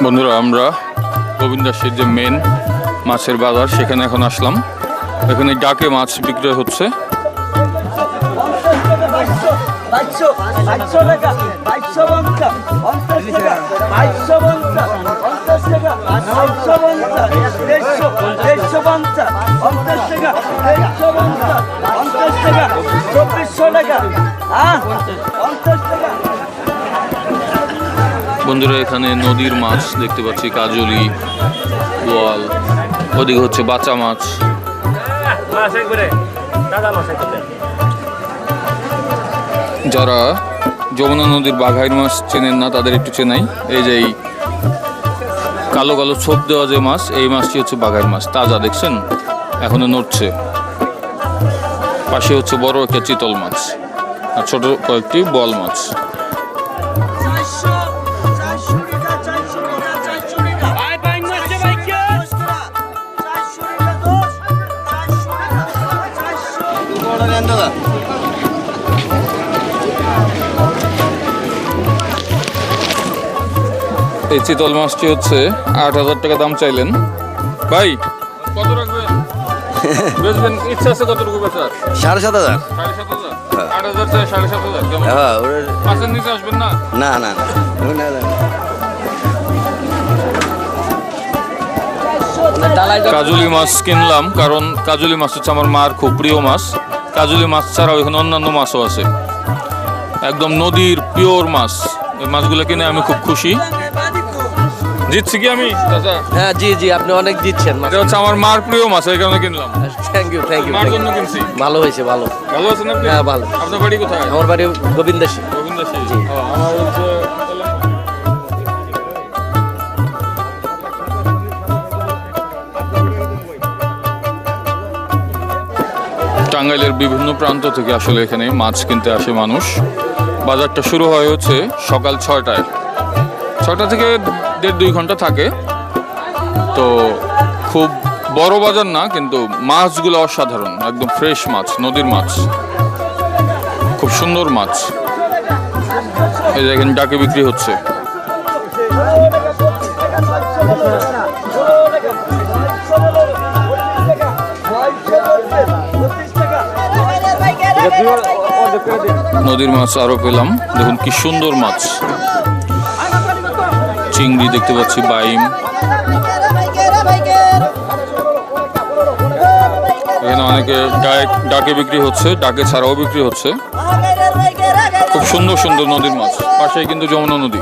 বন্ধুরা, আমরা গোবিন্দাসের যে মেন মাছের বাজার সেখানে এখন আসলাম। এখানে ডাকে মাছ বিক্রয় হচ্ছে। বন্ধুরা, এখানে নদীর মাছ দেখতে পাচ্ছি, কাজলি, বোয়াল, ওদিকে হচ্ছে বাচ্চা মাছ। যারা যমুনা নদীর বাঘাইর মাছ চেনেন না তাদের একটু চেনাই। এই যে এই কালো কালো ছোপ দেওয়া যে মাছ, এই মাছটি হচ্ছে বাঘাইর মাছ, তাজা, দেখছেন এখনো নড়ছে। পাশে হচ্ছে বড় একটা চিতল মাছ আর ছোট কয়েকটি বোয়াল মাছ। এই চিতল মাছটি হচ্ছে ৮,০০০ টাকা দাম চাইলেন। ভাই কত রাখবেন? বেচবেন? ইচ্ছা আছে কতটুকু বেচার? ৭,৫০০। ৭,৫০০? ৮,০০০ চাই ৭,৫০০? কেমন? হ্যাঁ, পাঁচের নিচে আসবেন না? না না না। কাজলি মাছ কিনলাম, কারণ কাজলি মাছ হচ্ছে আমার মার খুব প্রিয় মাছ। কাজলি মাছ ছাড়াও এখানে অন্যান্য মাছও আছে, একদম নদীর পিওর মাছ। এই মাছগুলো কিনে আমি খুব খুশি। জিতছি কি আমি চাচা? হ্যাঁ, জি জি, আপনি অনেক দিচ্ছেন। এটা হচ্ছে আমার মার প্রিয় মাছ, এই কারণে কিনলাম। Thank you, thank you. মার জন্য কিনছি। ভালো হয়েছে, ভালো। ভালো আছেন আপনি? হ্যাঁ, ভালো। আপনার বাড়ি কোথায়? আমার বাড়ি গোবিন্দাসী। গোবিন্দাসী। আমার হচ্ছে টাঙ্গাইলের বিভিন্ন প্রান্ত থেকে আসলে এখানে মাছ কিনতে আসে মানুষ। বাজারটা শুরু হয় হচ্ছে সকাল ৬টায়। ৬টা থেকে ১.৫-২ ঘন্টা থাকে। তো খুব বড় বাজার না, কিন্তু মাছগুলো অসাধারণ, একদম ফ্রেশ মাছ, নদীর মাছ, খুব সুন্দর মাছ। এই যে এখানে ডাকে বিক্রি হচ্ছে। নদীর মাছ আরো পেলাম, দেখুন কি সুন্দর মাছ। চিংড়ি দেখতে পাচ্ছি, বাইম। এখানে অনেকে ডাকে বিক্রি হচ্ছে, ডাকে ছাড়াও বিক্রি হচ্ছে। খুব সুন্দর সুন্দর নদীর মাছ, পাশেই কিন্তু যমুনা নদী।